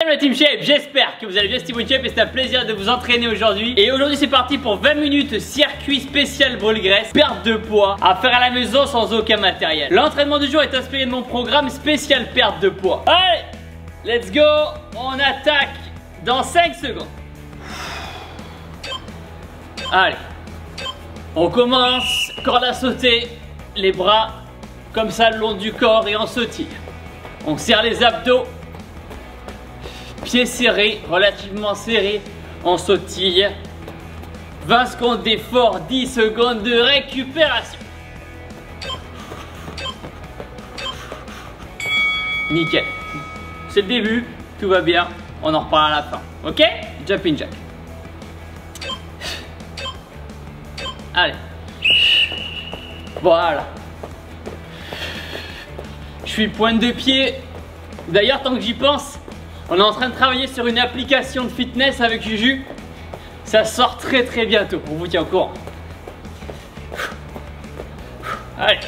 Salut la Team Shape, j'espère que vous allez bien, Steven Shape et c'est un plaisir de vous entraîner aujourd'hui. Et aujourd'hui c'est parti pour 20 minutes circuit spécial brûle graisse, perte de poids à faire à la maison sans aucun matériel. L'entraînement du jour est inspiré de mon programme spécial perte de poids. Allez, let's go, on attaque dans 5 secondes. Allez, on commence, corde à sauter, les bras comme ça le long du corps et on sautille. On serre les abdos. Pieds serrés, relativement serrés, on sautille. 20 secondes d'effort, 10 secondes de récupération. Nickel. C'est le début, tout va bien. On en reparle à la fin. Ok? Jumping jack. Allez. Voilà. Je suis pointe de pied. D'ailleurs, tant que j'y pense, on est en train de travailler sur une application de fitness avec Juju. Ça sort très bientôt. On vous tient au courant. Allez.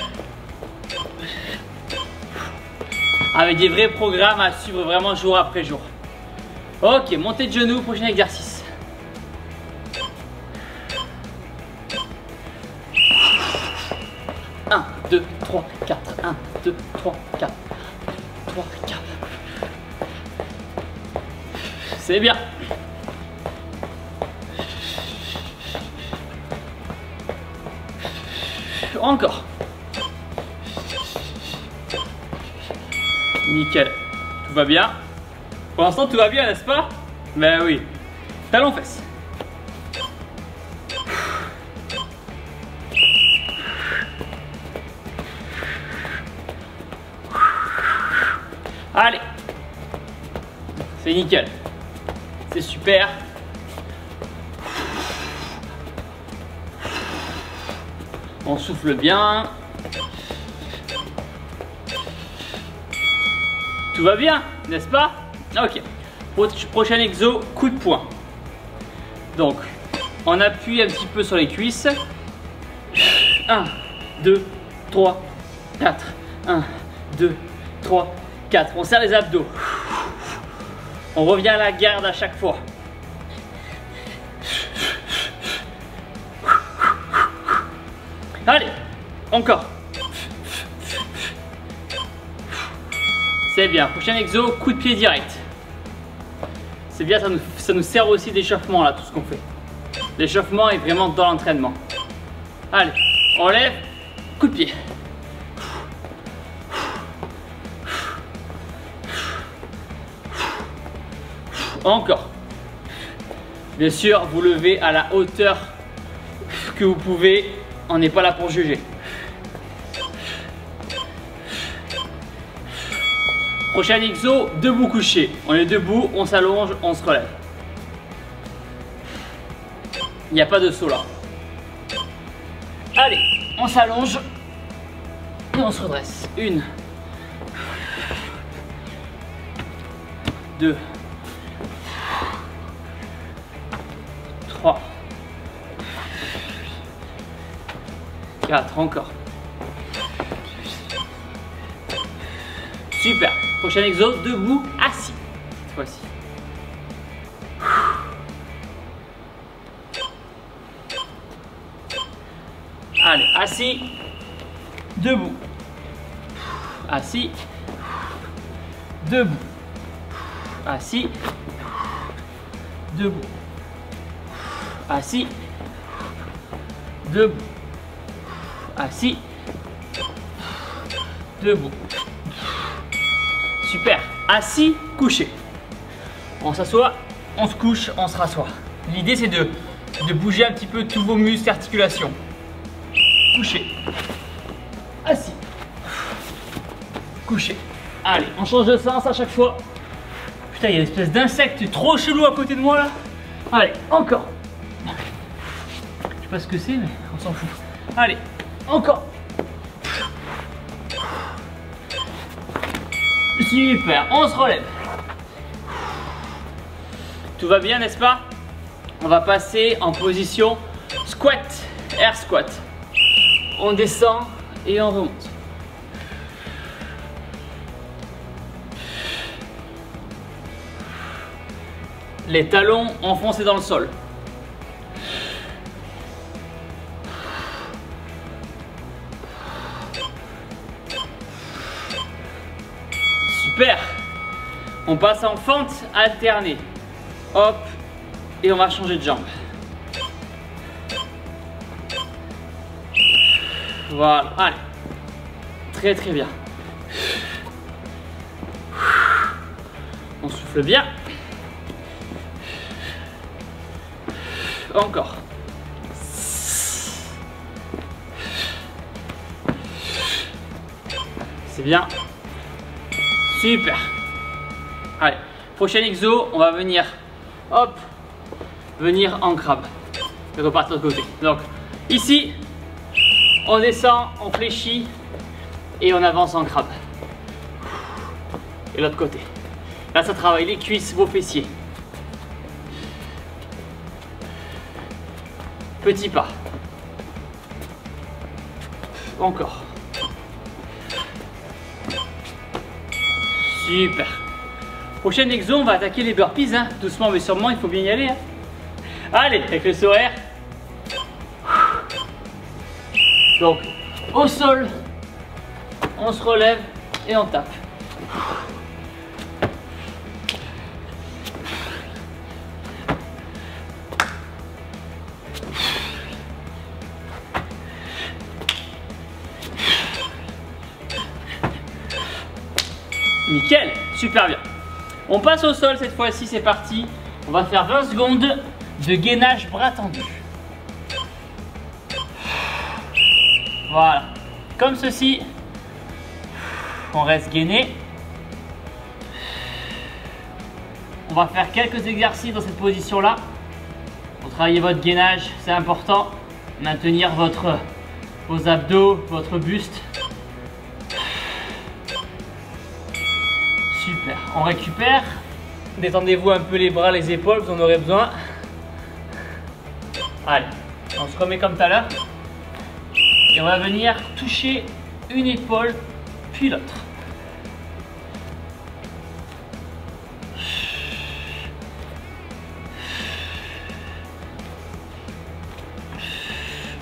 Avec des vrais programmes à suivre vraiment jour après jour. Ok, montée de genoux, prochain exercice. Un, 2, 3, 4. 1, 2, 3, 4. 3, 4. C'est bien. Encore. Nickel. Tout va bien. Pour l'instant, tout va bien, n'est-ce pas? Ben oui. Talons fesses. Allez. C'est nickel. C'est super. On souffle bien. Tout va bien, n'est-ce pas? Ok. Prochain exo, coup de poing. Donc, on appuie un petit peu sur les cuisses. 1, 2, 3, 4. 1, 2, 3, 4. On serre les abdos. On revient à la garde à chaque fois. Allez, encore. C'est bien. Prochain exo, coup de pied direct. C'est bien, ça nous sert aussi d'échauffement là, tout ce qu'on fait. L'échauffement est vraiment dans l'entraînement. Allez, on lève, coup de pied. Encore. Bien sûr, vous levez à la hauteur que vous pouvez. On n'est pas là pour juger. Prochain exo, debout couché. On est debout, on s'allonge, on se relève. Il n'y a pas de saut là. Allez, on s'allonge et on se redresse. 1, 2, 3, 4, encore. Super. Prochain exo, debout, assis. Cette fois-ci. Allez, assis, debout. Assis, debout. Assis, debout. Assis, debout. Assis, debout. Super. Assis, couché. On s'assoit, on se couche, on se rassoit. L'idée c'est de bouger un petit peu tous vos muscles, articulations. Couché. Assis. Couché. Allez, on change de sens à chaque fois. Putain, il y a une espèce d'insecte trop chelou à côté de moi là. Allez, encore. Je sais pas ce que c'est, mais on s'en fout. Allez, encore. Super, on se relève. Tout va bien, n'est-ce pas? On va passer en position squat, air squat. On descend et on remonte. Les talons enfoncés dans le sol. Super. On passe en fente alternée. Hop. Et on va changer de jambe. Voilà. Allez. Très très bien. On souffle bien. Encore. C'est bien. Super. Allez, prochain exo, on va venir, hop, venir en crabe. Et repartir de côté. Donc, ici, on descend, on fléchit et on avance en crabe. Et l'autre côté. Là, ça travaille les cuisses, vos fessiers. Petit pas. Encore. Super. Prochain exo, on va attaquer les burpees. Hein. Doucement mais sûrement, il faut bien y aller. Hein. Allez, avec le sourire. Donc, au sol, on se relève et on tape. Nickel, super bien. On passe au sol cette fois-ci, c'est parti. On va faire 20 secondes de gainage bras tendus. Voilà, comme ceci. On reste gainé. On va faire quelques exercices dans cette position-là. Pour travailler votre gainage, c'est important. Maintenir vos abdos, votre buste. Super, on récupère. Détendez-vous un peu les bras, les épaules, vous en aurez besoin. Allez, on se remet comme tout à l'heure. Et on va venir toucher une épaule, puis l'autre.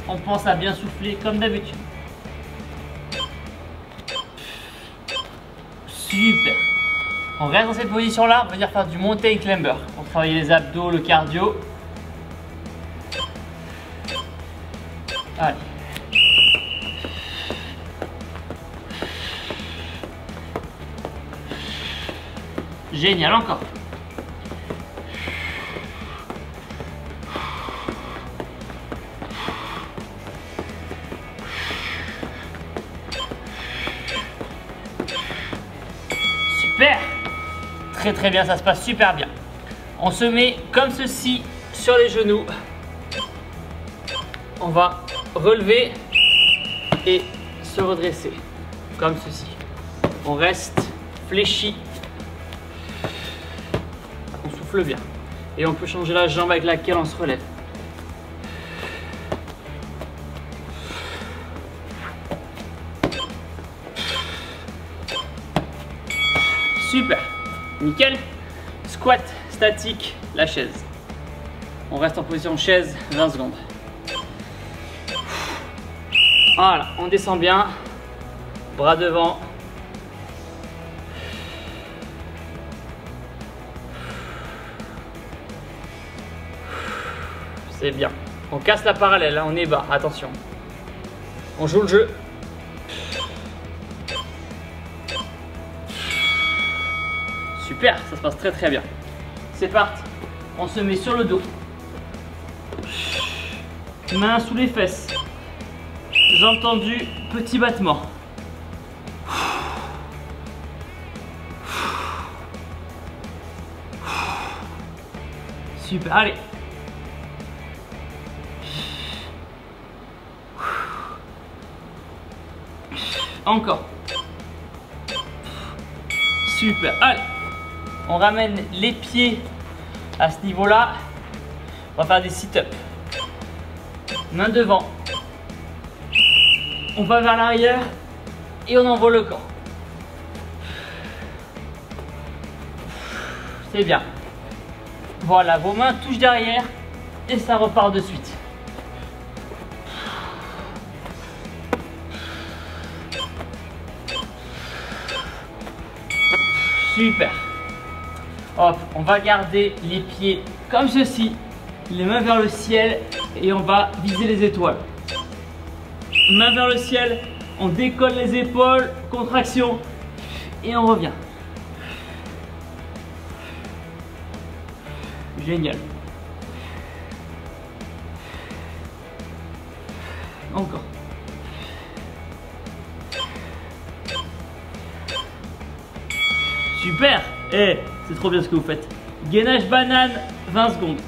On pense à bien souffler comme d'habitude. Super. On reste dans cette position-là, on va venir faire du mountain climber pour travailler les abdos, le cardio. Allez. Génial, encore. Super. Très très bien, ça se passe super bien. On se met comme ceci sur les genoux. On va relever et se redresser comme ceci. On reste fléchi. On souffle bien. Et on peut changer la jambe avec laquelle on se relève. Super. Nickel. Squat statique, la chaise. On reste en position chaise 20 secondes. Voilà, on descend bien. Bras devant. C'est bien. On casse la parallèle, hein, on est bas, attention. On joue le jeu. Super, ça se passe très très bien. C'est parti. On se met sur le dos. Mains sous les fesses. Jambes tendues, petit battement. Super, allez. Encore. Super, allez. On ramène les pieds à ce niveau-là. On va faire des sit-ups. Main devant. On va vers l'arrière et on envoie le corps. C'est bien. Voilà, vos mains touchent derrière et ça repart de suite. Super. Hop, on va garder les pieds comme ceci, les mains vers le ciel et on va viser les étoiles. Main vers le ciel, on décolle les épaules, contraction et on revient. Génial. Encore. Super. Eh, c'est trop bien ce que vous faites. Gainage banane, 20 secondes.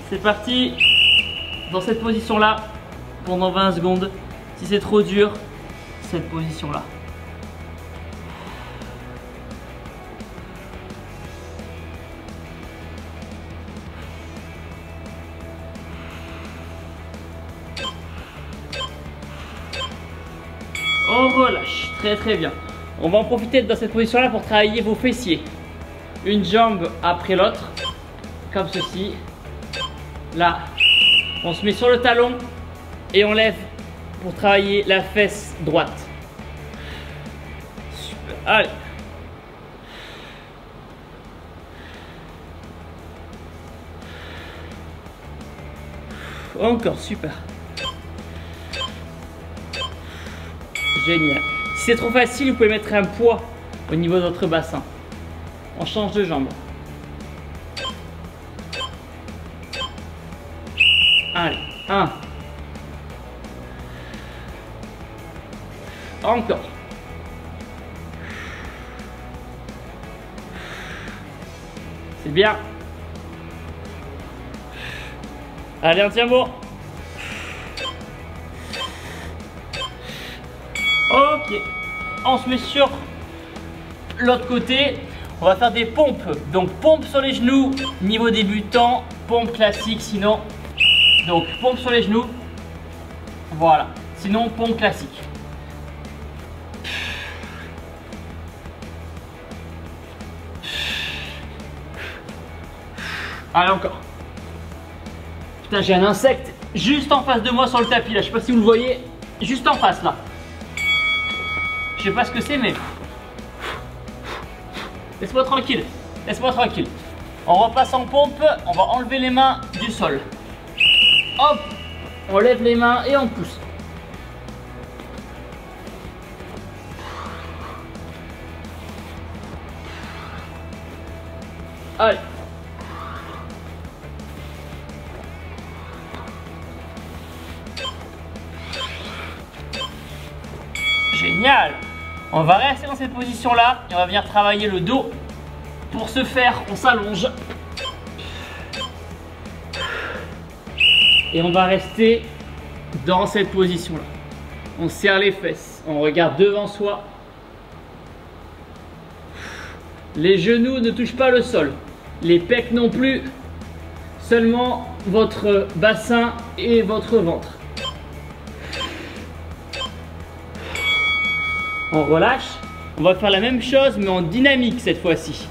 C'est parti. Dans cette position-là, pendant 20 secondes. Si c'est trop dur, cette position-là. On relâche, très très bien. On va en profiter dans cette position là pour travailler vos fessiers. Une jambe après l'autre, comme ceci. Là, on se met sur le talon et on lève pour travailler la fesse droite. Super, allez. Encore, super. Génial. Si c'est trop facile, vous pouvez mettre un poids au niveau de votre bassin. On change de jambe. Allez, 1. Encore. C'est bien. Allez, on tient bon. Ok, on se met sur l'autre côté. On va faire des pompes. Donc pompe sur les genoux, niveau débutant, pompe classique sinon. Donc pompe sur les genoux. Voilà, sinon pompe classique. Allez, encore. Putain, j'ai un insecte juste en face de moi sur le tapis là. Je sais pas si vous le voyez, juste en face là. Je sais pas ce que c'est, mais laisse-moi tranquille, laisse-moi tranquille. On repasse en pompe, on va enlever les mains du sol. Hop, on lève les mains et on pousse. Allez. Génial. On va rester dans cette position-là et on va venir travailler le dos. Pour ce faire, on s'allonge. Et on va rester dans cette position-là. On serre les fesses, on regarde devant soi. Les genoux ne touchent pas le sol, les pecs non plus, seulement votre bassin et votre ventre. On relâche. On va faire la même chose mais en dynamique cette fois-ci.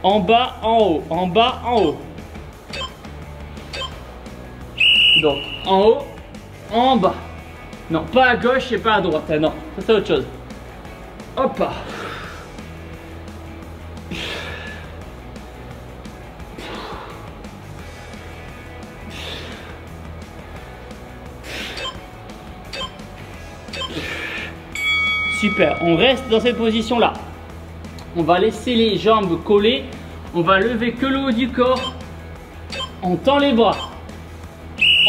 En bas, en haut, en bas, en haut. Donc en haut, en bas. Non, pas à gauche et pas à droite. Ah, non, ça c'est autre chose. Hop. Super, on reste dans cette position-là. On va laisser les jambes collées. On va lever que le haut du corps. On tend les bras.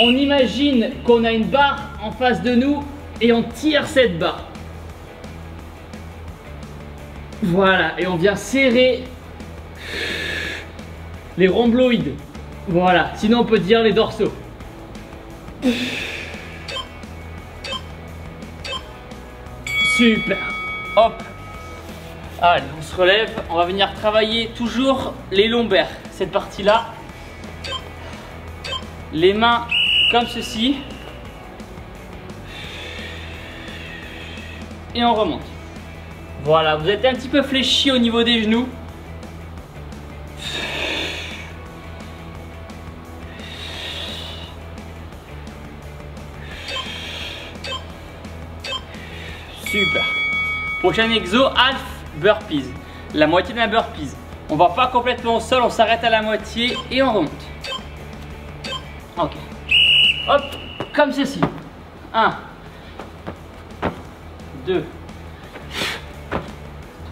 On imagine qu'on a une barre en face de nous et on tire cette barre. Voilà, et on vient serrer les rhomboïdes. Voilà, sinon on peut dire les dorsaux. Super. Hop. Allez, on se relève. On va venir travailler toujours les lombaires. Cette partie-là. Les mains comme ceci. Et on remonte. Voilà, vous êtes un petit peu fléchi au niveau des genoux. Super. Prochain exo, half burpees. La moitié d'un burpees. On va pas complètement au sol, on s'arrête à la moitié et on remonte. Ok. Hop, comme ceci. 1, 2,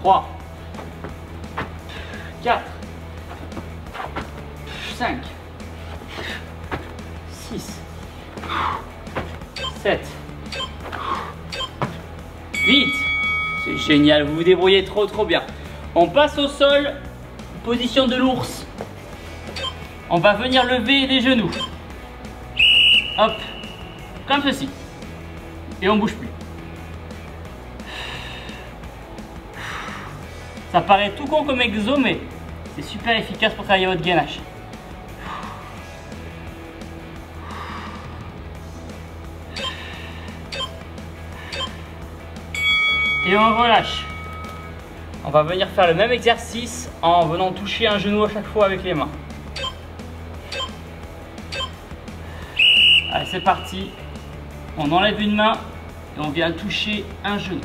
3, 4, 5, 6, 7, 8. C'est génial, vous vous débrouillez trop bien. On passe au sol, position de l'ours. On va venir lever les genoux. Hop, comme ceci. Et on bouge plus. Ça paraît tout con comme exo, mais c'est super efficace pour travailler votre gainage. Et on relâche. On va venir faire le même exercice en venant toucher un genou à chaque fois avec les mains. Allez, c'est parti. On enlève une main et on vient toucher un genou.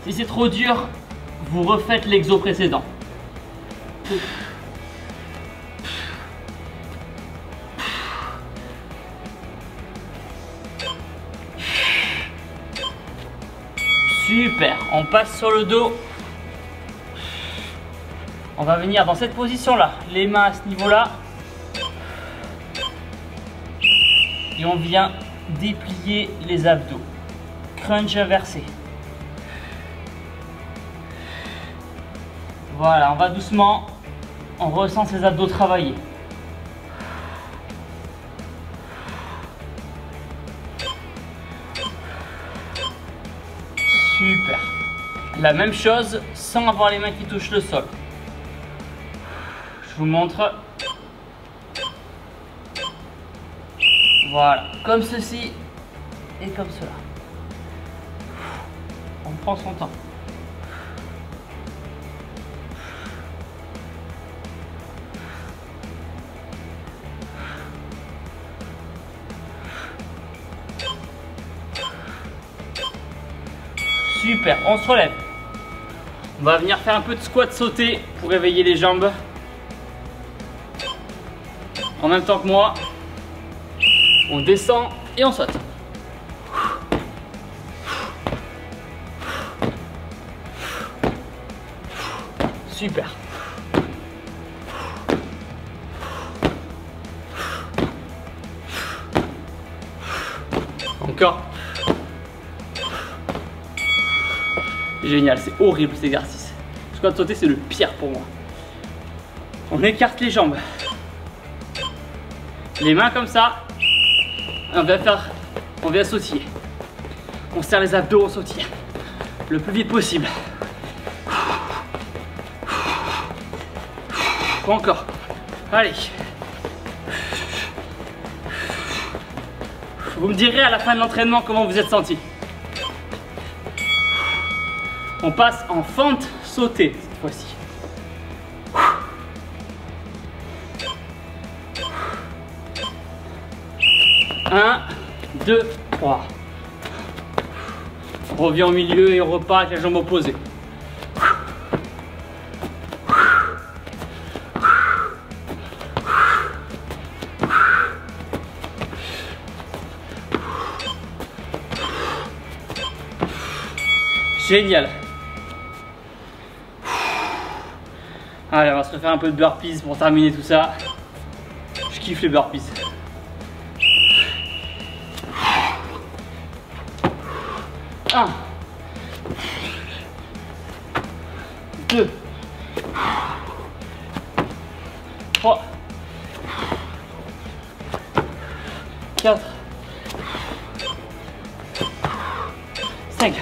Si c'est trop dur, vous refaites l'exo précédent. Super, on passe sur le dos. On va venir dans cette position-là, les mains à ce niveau-là. Et on vient déplier les abdos. Crunch inversé. Voilà, on va doucement. On ressent ses abdos travailler. Super. La même chose sans avoir les mains qui touchent le sol. Je vous montre. Voilà, comme ceci et comme cela. On prend son temps. Super, on se relève. On va venir faire un peu de squat sauté pour réveiller les jambes. En même temps que moi. On descend et on saute. Super. Encore. Génial, c'est horrible cet exercice. Squat sauté, c'est le pire pour moi. On écarte les jambes. Les mains comme ça. On vient sautiller. On serre les abdos, on sautille. Le plus vite possible. Encore. Allez. Vous me direz à la fin de l'entraînement comment vous êtes senti. On passe en fente sautée cette fois-ci. 1, 2, 3. On revient au milieu et on repart avec la jambe opposée. Génial. Allez, on va se refaire un peu de burpees pour terminer tout ça. Je kiffe les burpees. 1, 2, 3, 4, 5.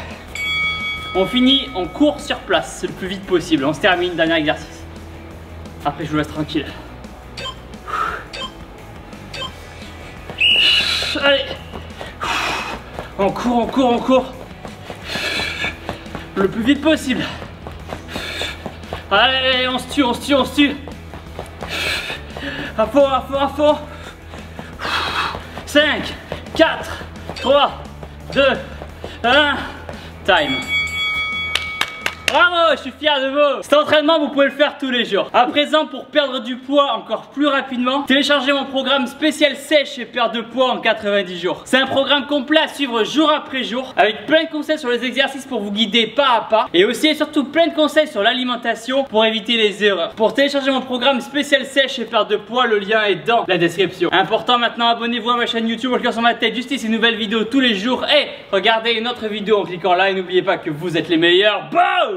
On finit, on court sur place le plus vite possible. On se termine, dernier exercice. Après, je vous laisse tranquille. Allez. On court, on court, on court. le plus vite possible. Allez, on se tue, on se tue, on se tue. À fond, à fond, à fond. 5, 4, 3, 2, 1, time. Bravo, je suis fier de vous. Cet entraînement, vous pouvez le faire tous les jours. À présent, pour perdre du poids encore plus rapidement, téléchargez mon programme spécial sèche et perte de poids en 90 jours. C'est un programme complet à suivre jour après jour, avec plein de conseils sur les exercices pour vous guider pas à pas, et aussi et surtout plein de conseils sur l'alimentation pour éviter les erreurs. Pour télécharger mon programme spécial sèche et perte de poids, le lien est dans la description. Important maintenant, abonnez-vous à ma chaîne YouTube, le cœur sur ma tête, justice, une nouvelle vidéo tous les jours, et regardez une autre vidéo en cliquant là, et n'oubliez pas que vous êtes les meilleurs. Boom!